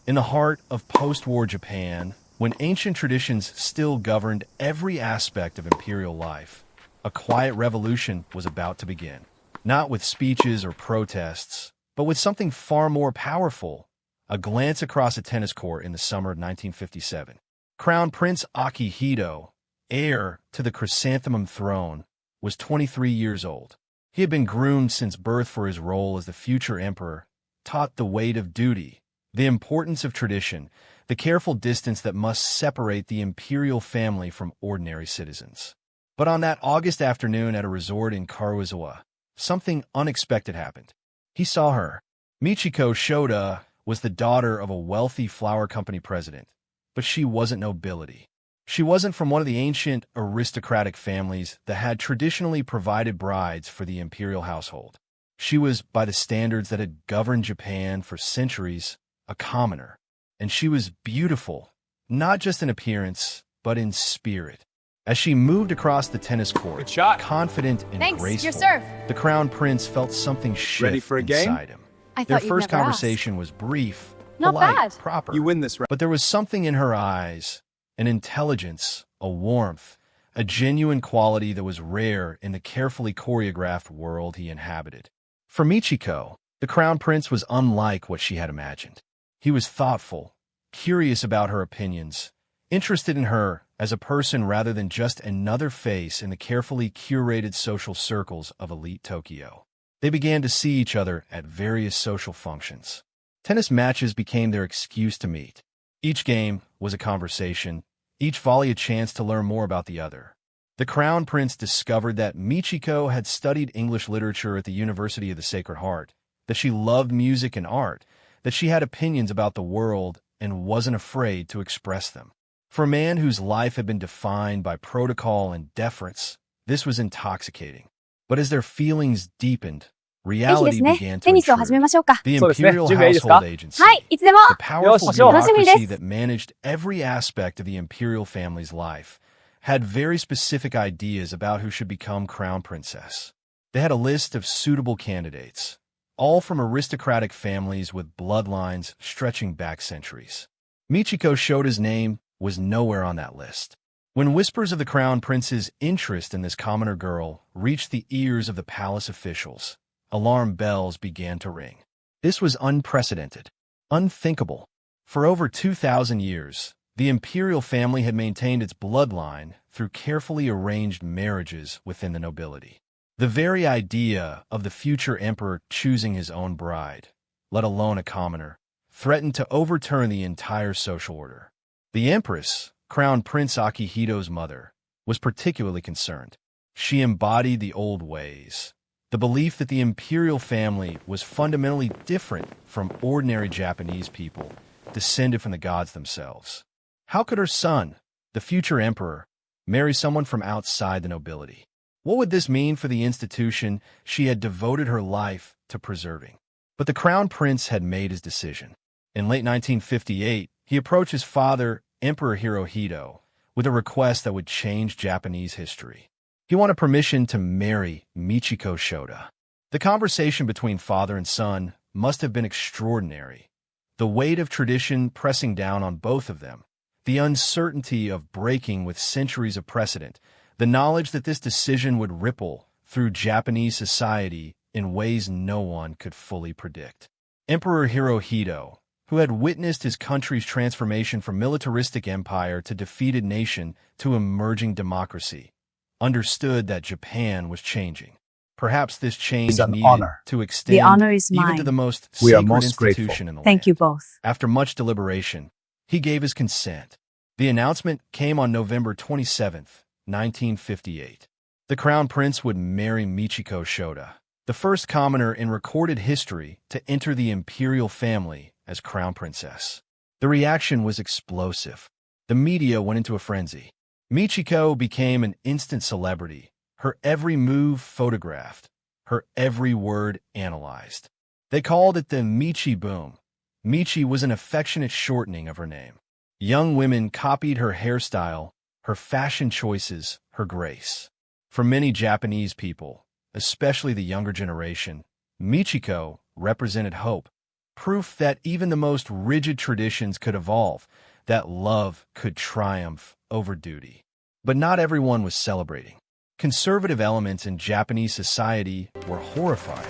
In the heart of post-war Japan, when ancient traditions still governed every aspect of imperial life, a quiet revolution was about to begin. Not with speeches or protests, but with something far more powerful: a glance across a tennis court in the summer of 1957. Crown Prince Akihito, heir to the Chrysanthemum throne, was 23 years old. He had been groomed since birth for his role as the future emperor, taught the weight of duty, the importance of tradition, the careful distance that must separate the imperial family from ordinary citizens. But on that August afternoon at a resort in Karuizawa, something unexpected happened. He saw her. Michiko Shoda was the daughter of a wealthy flower company president, but she wasn't nobility. She wasn't from one of the ancient aristocratic families that had traditionally provided brides for the imperial household. She was, by the standards that had governed Japan for centuries, a commoner. And she was beautiful, not just in appearance, but in spirit. As she moved across the tennis court, confident and graceful, your serve. the crown prince felt something shift inside him. I Their thought you'd first never conversation was brief, Not polite, bad. proper. You win this round. But there was something in her eyes, an intelligence, a warmth, a genuine quality that was rare in the carefully choreographed world he inhabited. For Michiko, the crown prince was unlike what she had imagined. He was thoughtful, curious about her opinions, interested in her as a person rather than just another face in the carefully curated social circles of elite Tokyo. They began to see each other at various social functions. Tennis matches became their excuse to meet. Each game was a conversation, each volley a chance to learn more about the other. The crown prince discovered that Michiko had studied English literature at the University of the Sacred Heart, that she loved music and art, that she had opinions about the world and wasn't afraid to express them. For a man whose life had been defined by protocol and deference, this was intoxicating. But as their feelings deepened, reality began to テニスを始め intrude. ましょうか。 The そうですね。 Imperial 準備はいいですか？ Household Agency, はい、いつでも。 the powerful よし、楽しみです。 bureaucracy that managed every aspect of the imperial family's life, had very specific ideas about who should become crown princess. They had a list of suitable candidates, all from aristocratic families with bloodlines stretching back centuries. Michiko Shoda's name was nowhere on that list. When whispers of the crown prince's interest in this commoner girl reached the ears of the palace officials, alarm bells began to ring. This was unprecedented, unthinkable. For over 2,000 years, the imperial family had maintained its bloodline through carefully arranged marriages within the nobility. The very idea of the future emperor choosing his own bride, let alone a commoner, threatened to overturn the entire social order. The Empress, Crown Prince Akihito's mother, was particularly concerned. She embodied the old ways, the belief that the imperial family was fundamentally different from ordinary Japanese people, descended from the gods themselves. How could her son, the future emperor, marry someone from outside the nobility? What would this mean for the institution she had devoted her life to preserving? But the crown prince had made his decision. In late 1958, he approached his father, Emperor Hirohito, with a request that would change Japanese history. He wanted permission to marry Michiko Shoda. The conversation between father and son must have been extraordinary. The weight of tradition pressing down on both of them, the uncertainty of breaking with centuries of precedent, the knowledge that this decision would ripple through Japanese society in ways no one could fully predict. Emperor Hirohito, who had witnessed his country's transformation from militaristic empire to defeated nation to emerging democracy, understood that Japan was changing. Perhaps this change It's an needed honor. to extend The honor is even mine. to the most We are sacred most institution grateful. in the Thank land. you both. After much deliberation, he gave his consent. The announcement came on November 27th, 1958. The crown prince would marry Michiko Shoda, the first commoner in recorded history to enter the imperial family as crown princess. The reaction was explosive. The media went into a frenzy. Michiko became an instant celebrity, her every move photographed, her every word analyzed. They called it the Michi boom. Michi was an affectionate shortening of her name. Young women copied her hairstyle, her fashion choices, her grace. For many Japanese people, especially the younger generation, Michiko represented hope, proof that even the most rigid traditions could evolve, that love could triumph over duty. But not everyone was celebrating. Conservative elements in Japanese society were horrified.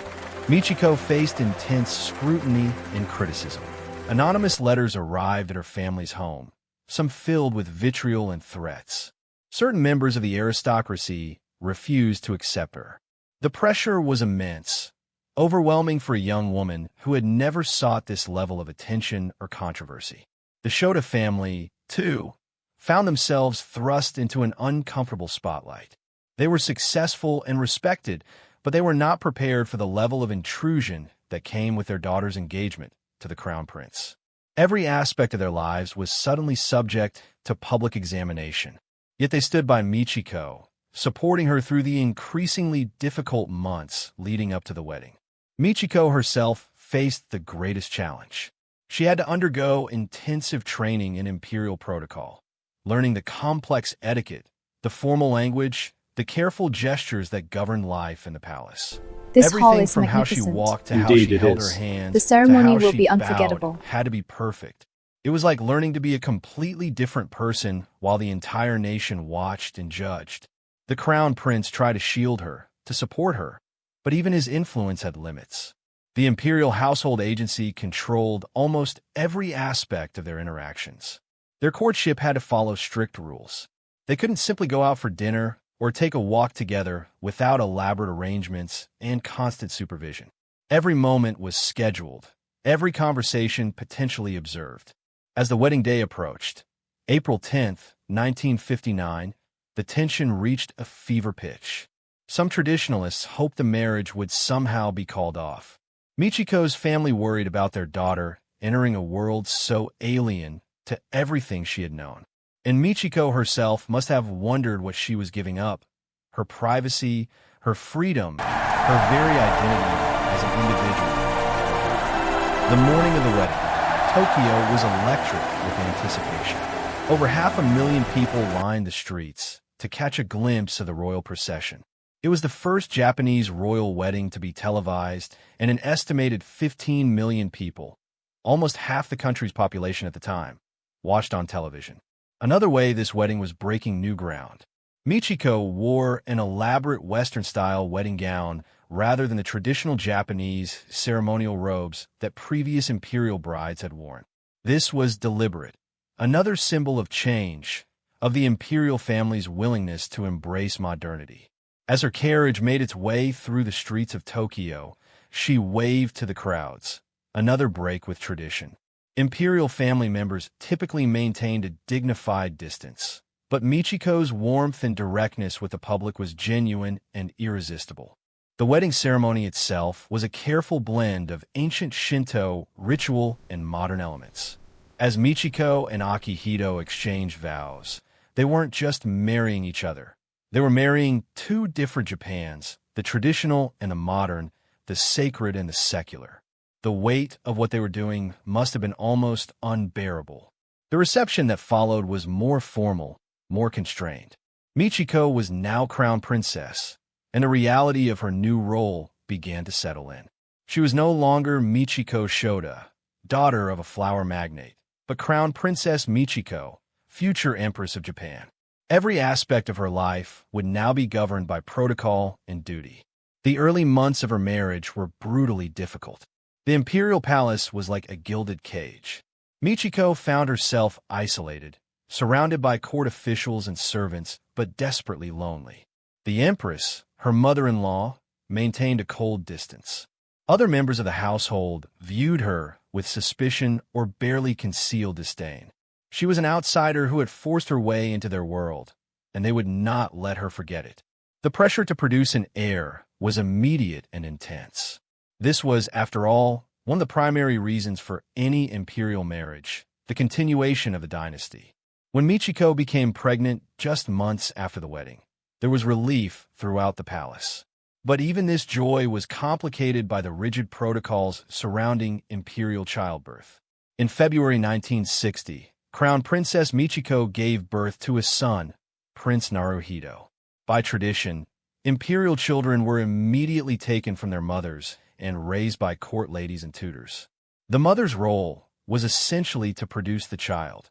Michiko faced intense scrutiny and criticism. Anonymous letters arrived at her family's home, some filled with vitriol and threats. Certain members of the aristocracy refused to accept her. The pressure was immense, overwhelming for a young woman who had never sought this level of attention or controversy. The Shoda family, too, found themselves thrust into an uncomfortable spotlight. They were successful and respected, but they were not prepared for the level of intrusion that came with their daughter's engagement to the crown prince. Every aspect of their lives was suddenly subject to public examination. Yet they stood by Michiko, supporting her through the increasingly difficult months leading up to the wedding. Michiko herself faced the greatest challenge. She had to undergo intensive training in imperial protocol, learning the complex etiquette, the formal language, the careful gestures that governed life in the palace. This hall Everything is from how she magnificent. walked to how Indeed she it held is. her hands The to ceremony how will she be bowed unforgettable. had to be perfect. It was like learning to be a completely different person while the entire nation watched and judged. The crown prince tried to shield her, to support her, but even his influence had limits. The imperial household agency controlled almost every aspect of their interactions. Their courtship had to follow strict rules. They couldn't simply go out for dinner or take a walk together without elaborate arrangements and constant supervision. Every moment was scheduled, every conversation potentially observed. As the wedding day approached, April 10th, 1959, the tension reached a fever pitch. Some traditionalists hoped the marriage would somehow be called off. Michiko's family worried about their daughter entering a world so alien to everything she had known. And Michiko herself must have wondered what she was giving up: her privacy, her freedom, her very identity as an individual. The morning of the wedding, Tokyo was electric with anticipation. Over 500,000 people lined the streets to catch a glimpse of the royal procession. It was the first Japanese royal wedding to be televised, and an estimated 15 million people, almost half the country's population at the time, watched on television. Another way this wedding was breaking new ground. Michiko wore an elaborate Western-style wedding gown rather than the traditional Japanese ceremonial robes that previous imperial brides had worn. This was deliberate, another symbol of change, of the imperial family's willingness to embrace modernity. As her carriage made its way through the streets of Tokyo, she waved to the crowds, another break with tradition. Imperial family members typically maintained a dignified distance, but Michiko's warmth and directness with the public was genuine and irresistible. The wedding ceremony itself was a careful blend of ancient Shinto ritual and modern elements. As Michiko and Akihito exchanged vows, they weren't just marrying each other. They were marrying two different Japans, the traditional and the modern, the sacred and the secular. The weight of what they were doing must have been almost unbearable. The reception that followed was more formal, more constrained. Michiko was now crown princess, and the reality of her new role began to settle in. She was no longer Michiko Shoda, daughter of a flower magnate, but Crown Princess Michiko, future Empress of Japan. Every aspect of her life would now be governed by protocol and duty. The early months of her marriage were brutally difficult. The imperial palace was like a gilded cage. Michiko found herself isolated, surrounded by court officials and servants, but desperately lonely. The Empress, her mother-in-law, maintained a cold distance. Other members of the household viewed her with suspicion or barely concealed disdain. She was an outsider who had forced her way into their world, and they would not let her forget it. The pressure to produce an heir was immediate and intense. This was, after all, one of the primary reasons for any imperial marriage, the continuation of the dynasty. When Michiko became pregnant just months after the wedding, there was relief throughout the palace. But even this joy was complicated by the rigid protocols surrounding imperial childbirth. In February 1960, Crown Princess Michiko gave birth to a son, Prince Naruhito. By tradition, imperial children were immediately taken from their mothers and raised by court ladies and tutors. The mother's role was essentially to produce the child.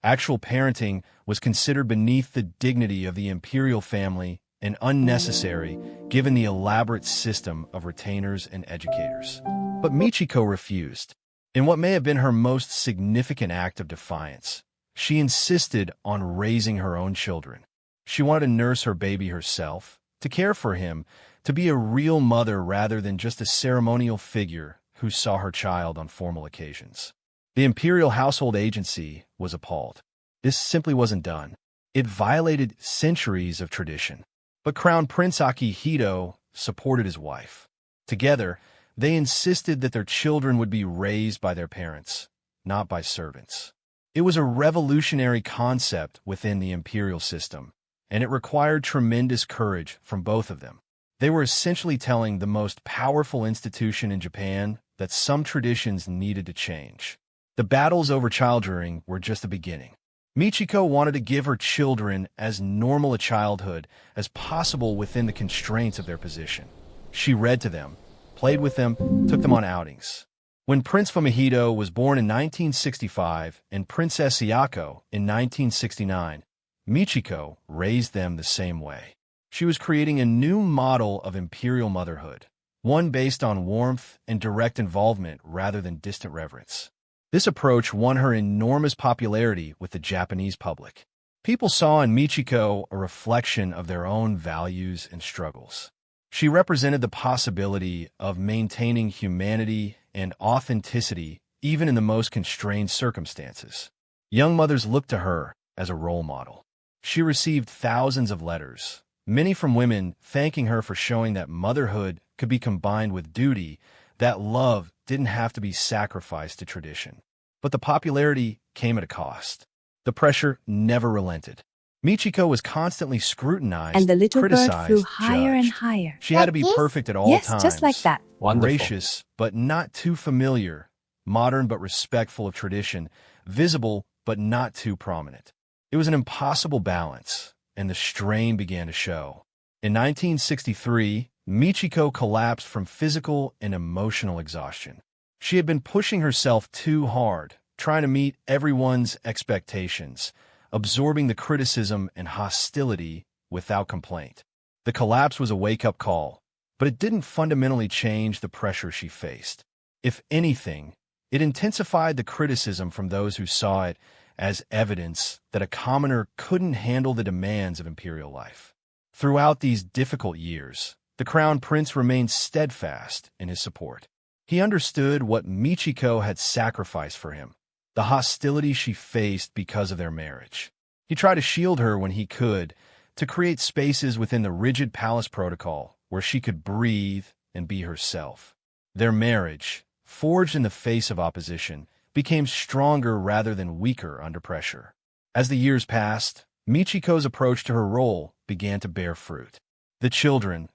Actual parenting was considered beneath the dignity of the imperial family and unnecessary given the elaborate system of retainers and educators. But Michiko refused. In what may have been her most significant act of defiance, she insisted on raising her own children. She wanted to nurse her baby herself, to care for him, to be a real mother rather than just a ceremonial figure who saw her child on formal occasions. The Imperial Household Agency was appalled. This simply wasn't done. It violated centuries of tradition. But Crown Prince Akihito supported his wife. Together, they insisted that their children would be raised by their parents, not by servants. It was a revolutionary concept within the imperial system, and it required tremendous courage from both of them. They were essentially telling the most powerful institution in Japan that some traditions needed to change. The battles over child-rearing were just the beginning. Michiko wanted to give her children as normal a childhood as possible within the constraints of their position. She read to them, played with them, took them on outings. When Prince Akihito was born in 1965 and Princess Sayako in 1969, Michiko raised them the same way. She was creating a new model of imperial motherhood, one based on warmth and direct involvement rather than distant reverence. This approach won her enormous popularity with the Japanese public. People saw in Michiko a reflection of their own values and struggles. She represented the possibility of maintaining humanity and authenticity even in the most constrained circumstances. Young mothers looked to her as a role model. She received thousands of letters, many from women thanking her for showing that motherhood could be combined with duty, that love didn't have to be sacrificed to tradition. But the popularity came at a cost. The pressure never relented. Michiko was constantly scrutinized, and the little criticized, bird flew higher judged. and higher. She had to be perfect at all Yes, times. just like that. Wonderful. Gracious, but not too familiar. Modern, but respectful of tradition. Visible, but not too prominent. It was an impossible balance, and the strain began to show. In 1963, Michiko collapsed from physical and emotional exhaustion. She had been pushing herself too hard, trying to meet everyone's expectations, absorbing the criticism and hostility without complaint. The collapse was a wake-up call, but it didn't fundamentally change the pressure she faced. If anything, it intensified the criticism from those who saw it as evidence that a commoner couldn't handle the demands of imperial life. Throughout these difficult years, the Crown Prince remained steadfast in his support. He understood what Michiko had sacrificed for him, the hostility she faced because of their marriage. He tried to shield her when he could, to create spaces within the rigid palace protocol where she could breathe and be herself. Their marriage, forged in the face of opposition, became stronger rather than weaker under pressure. As the years passed, Michiko's approach to her role began to bear fruit. The children,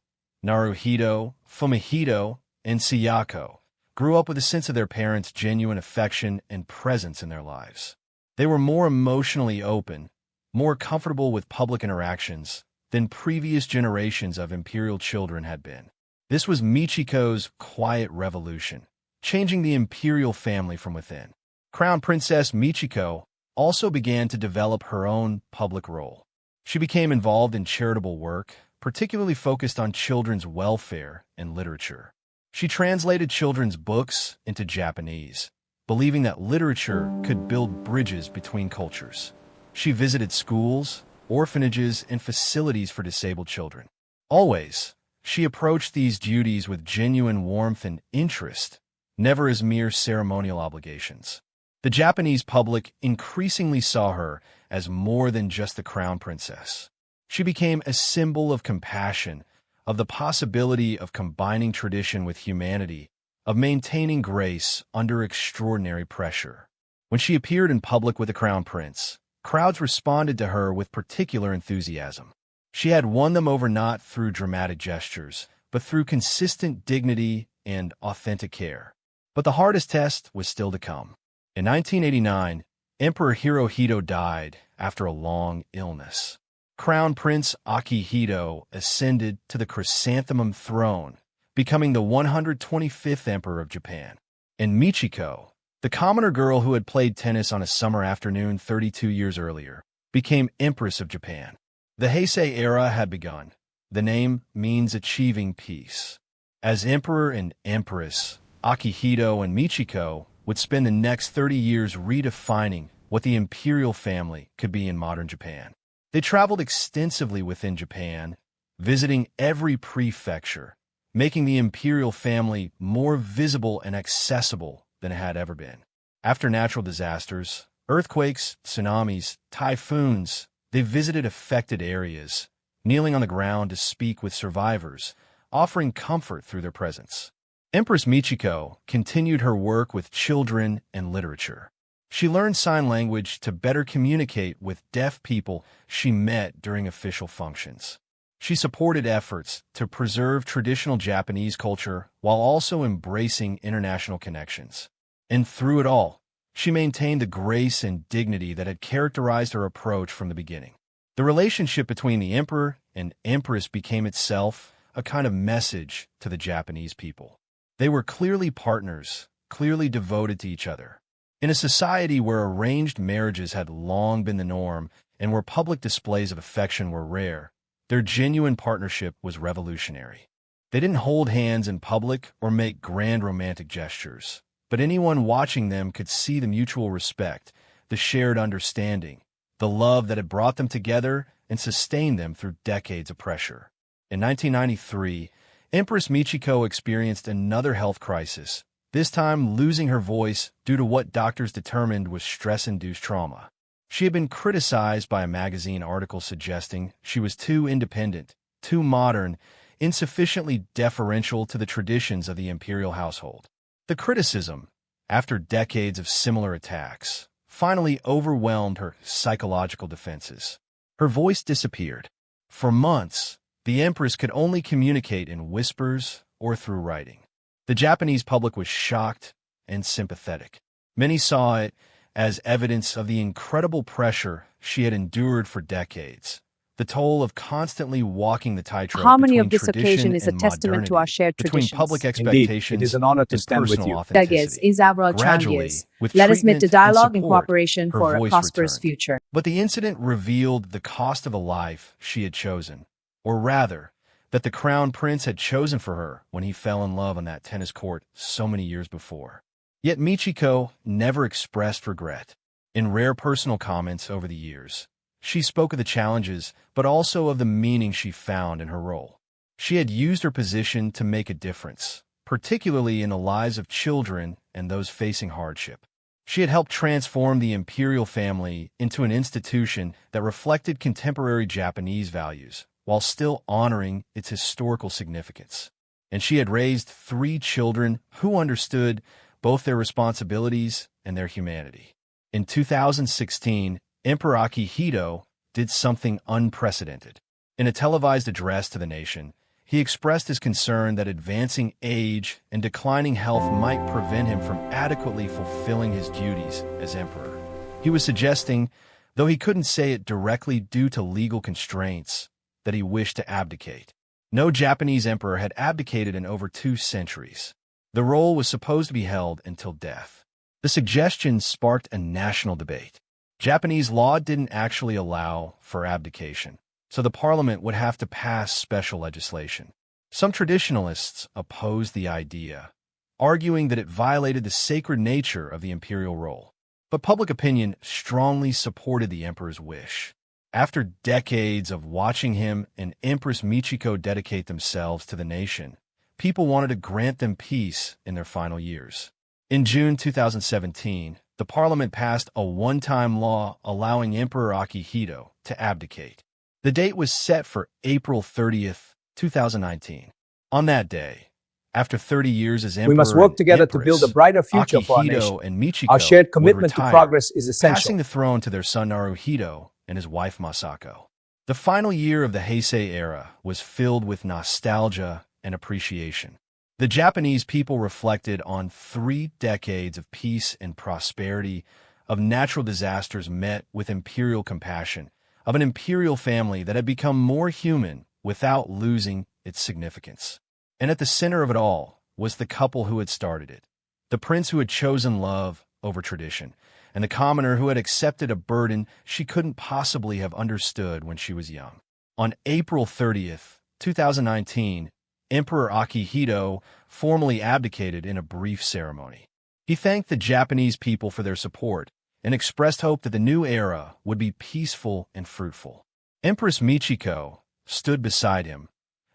Naruhito, Fumihito, and Sayako, grew up with a sense of their parents' genuine affection and presence in their lives. They were more emotionally open, more comfortable with public interactions than previous generations of imperial children had been. This was Michiko's quiet revolution, changing the imperial family from within. Crown Princess Michiko also began to develop her own public role. She became involved in charitable work, particularly focused on children's welfare and literature. She translated children's books into Japanese, believing that literature could build bridges between cultures. She visited schools, orphanages, and facilities for disabled children. Always, she approached these duties with genuine warmth and interest, never as mere ceremonial obligations. The Japanese public increasingly saw her as more than just the crown princess. She became a symbol of compassion, of the possibility of combining tradition with humanity, of maintaining grace under extraordinary pressure. When she appeared in public with the crown prince, crowds responded to her with particular enthusiasm. She had won them over not through dramatic gestures, but through consistent dignity and authentic care. But the hardest test was still to come. In 1989, Emperor Hirohito died after a long illness. Crown Prince Akihito ascended to the Chrysanthemum throne, becoming the 125th Emperor of Japan. And Michiko, the commoner girl who had played tennis on a summer afternoon 32 years earlier, became Empress of Japan. The Heisei era had begun. The name means achieving peace. As Emperor and Empress, Akihito and Michiko would spend the next 30 years redefining what the imperial family could be in modern Japan. They traveled extensively within Japan, visiting every prefecture, making the imperial family more visible and accessible than it had ever been. After natural disasters, earthquakes, tsunamis, typhoons, they visited affected areas, kneeling on the ground to speak with survivors, offering comfort through their presence. Empress Michiko continued her work with children and literature. She learned sign language to better communicate with deaf people she met during official functions. She supported efforts to preserve traditional Japanese culture while also embracing international connections. And through it all, she maintained the grace and dignity that had characterized her approach from the beginning. The relationship between the emperor and empress became itself a kind of message to the Japanese people. They were clearly partners, clearly devoted to each other. In a society where arranged marriages had long been the norm and where public displays of affection were rare, their genuine partnership was revolutionary. They didn't hold hands in public or make grand romantic gestures, but anyone watching them could see the mutual respect, the shared understanding, the love that had brought them together and sustained them through decades of pressure. In 1993, Empress Michiko experienced another health crisis, this time losing her voice due to what doctors determined was stress-induced trauma. She had been criticized by a magazine article suggesting she was too independent, too modern, insufficiently deferential to the traditions of the imperial household. The criticism, after decades of similar attacks, finally overwhelmed her psychological defenses. Her voice disappeared. For months, the Empress could only communicate in whispers or through writing. The Japanese public was shocked and sympathetic. Many saw it as evidence of the incredible pressure she had endured for decades, the toll of constantly walking the tightrope Harmony between of this tradition occasion is a and testament to our modernity, shared between traditions. public Indeed, expectations it is an honor to and stand with personal you. authenticity. Is our Gradually, challenges. with Let us meet to treatment and dialogue and support, cooperation her for a voice prosperous returned. future. But the incident revealed the cost of the life she had chosen, or rather, that the Crown Prince had chosen for her when he fell in love on that tennis court so many years before. Yet Michiko never expressed regret. In rare personal comments over the years, she spoke of the challenges, but also of the meaning she found in her role. She had used her position to make a difference, particularly in the lives of children and those facing hardship. She had helped transform the imperial family into an institution that reflected contemporary Japanese values, while still honoring its historical significance. And she had raised 3 children who understood both their responsibilities and their humanity. In 2016, Emperor Akihito did something unprecedented. In a televised address to the nation, he expressed his concern that advancing age and declining health might prevent him from adequately fulfilling his duties as emperor. He was suggesting, though he couldn't say it directly due to legal constraints, that he wished to abdicate. No Japanese emperor had abdicated in over 2 centuries. The role was supposed to be held until death. The suggestion sparked a national debate. Japanese law didn't actually allow for abdication, so the parliament would have to pass special legislation. Some traditionalists opposed the idea, arguing that it violated the sacred nature of the imperial role. But public opinion strongly supported the emperor's wish. After decades of watching him and Empress Michiko dedicate themselves to the nation, people wanted to grant them peace in their final years. In June 2017, the parliament passed a one-time law allowing Emperor Akihito to abdicate. The date was set for April 30th, 2019. On that day, after 30 years as emperor We must work and together to empress, build a brighter future for our Akihito nation. and Michiko Our shared would commitment to retire, progress is essential. passing the throne to their son Naruhito and his wife Masako. The final year of the Heisei era was filled with nostalgia and appreciation. The Japanese people reflected on 3 decades of peace and prosperity, of natural disasters met with imperial compassion, of an imperial family that had become more human without losing its significance. And at the center of it all was the couple who had started it, the prince who had chosen love over tradition, and the commoner who had accepted a burden she couldn't possibly have understood when she was young. On April 30th, 2019, Emperor Akihito formally abdicated in a brief ceremony. He thanked the Japanese people for their support and expressed hope that the new era would be peaceful and fruitful. Empress Michiko stood beside him,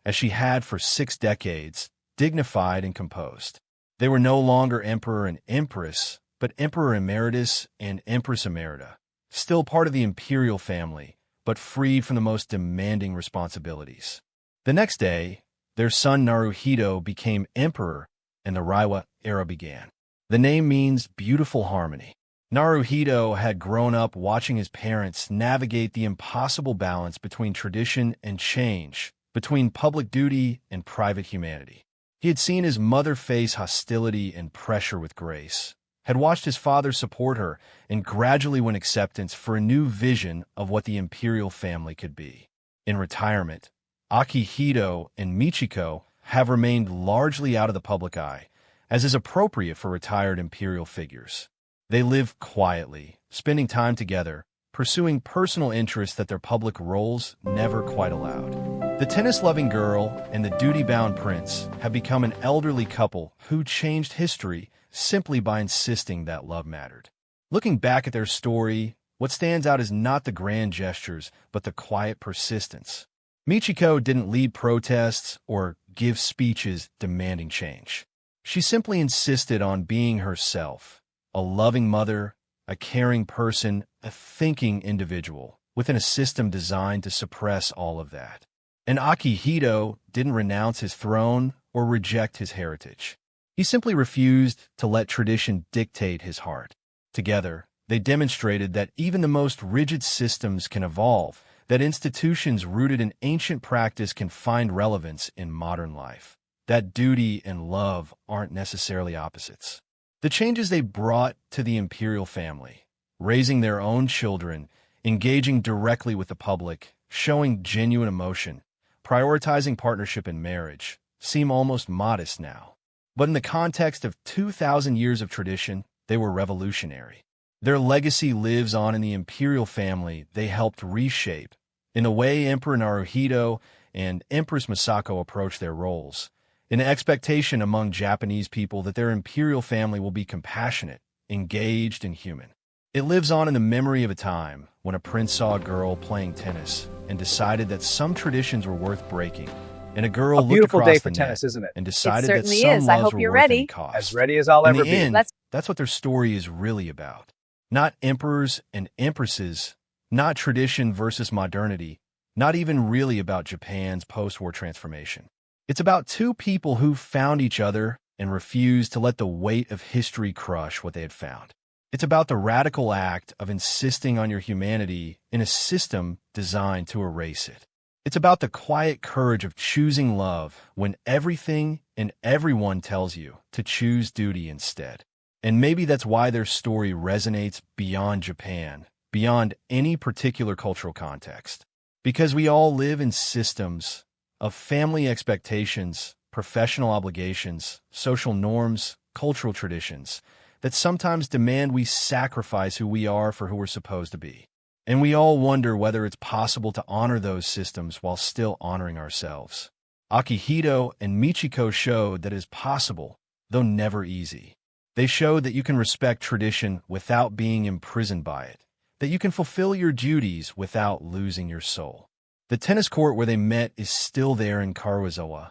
as she had for 6 decades, dignified and composed. They were no longer emperor and empress, but emperor emeritus and empress emerita, still part of the imperial family, but freed from the most demanding responsibilities. The next day, their son Naruhito became emperor, and the Reiwa era began. The name means beautiful harmony. Naruhito had grown up watching his parents navigate the impossible balance between tradition and change, between public duty and private humanity. He had seen his mother face hostility and pressure with grace, had watched his father support her, and gradually won acceptance for a new vision of what the imperial family could be. In retirement, Akihito and Michiko have remained largely out of the public eye, as is appropriate for retired imperial figures. They live quietly, spending time together, pursuing personal interests that their public roles never quite allowed. The tennis-loving girl and the duty-bound prince have become an elderly couple who changed history simply by insisting that love mattered. Looking back at their story, what stands out is not the grand gestures, but the quiet persistence. Michiko didn't lead protests or give speeches demanding change. She simply insisted on being herself, a loving mother, a caring person, a thinking individual, within a system designed to suppress all of that. And Akihito didn't renounce his throne or reject his heritage. He simply refused to let tradition dictate his heart. Together, they demonstrated that even the most rigid systems can evolve, that institutions rooted in ancient practice can find relevance in modern life, that duty and love aren't necessarily opposites. The changes they brought to the imperial family, raising their own children, engaging directly with the public, showing genuine emotion, prioritizing partnership and marriage, seem almost modest now. But in the context of 2,000 years of tradition, they were revolutionary. Their legacy lives on in the imperial family they helped reshape, in the way Emperor Naruhito and Empress Misako approach their roles, in the expectation among Japanese people that their imperial family will be compassionate, engaged, and human. It lives on in the memory of a time when a prince saw a girl playing tennis and decided that some traditions were worth breaking, and a girl looked beautiful across day for the tennis, net isn't it? and decided that certainly some is. I loves hope were you're worth any ready. cost. As ready as I'll In ever the be. end, that's what their story is really about. Not emperors and empresses, not tradition versus modernity, not even really about Japan's post-war transformation. It's about two people who found each other and refused to let the weight of history crush what they had found. It's about the radical act of insisting on your humanity in a system designed to erase it. It's about the quiet courage of choosing love when everything and everyone tells you to choose duty instead. And maybe that's why their story resonates beyond Japan, beyond any particular cultural context. Because we all live in systems of family expectations, professional obligations, social norms, cultural traditions that sometimes demand we sacrifice who we are for who we're supposed to be. And we all wonder whether it's possible to honor those systems while still honoring ourselves. Akihito and Michiko showed that it is possible, though never easy. They showed that you can respect tradition without being imprisoned by it, that you can fulfill your duties without losing your soul. The tennis court where they met is still there in Karuizawa,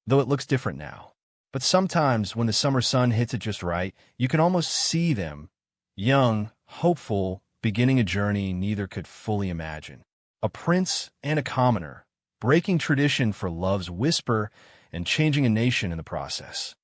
though it looks different now. But sometimes when the summer sun hits it just right, you can almost see them, young, hopeful, beginning a journey neither could fully imagine. A prince and a commoner, breaking tradition for love's whisper and changing a nation in the process.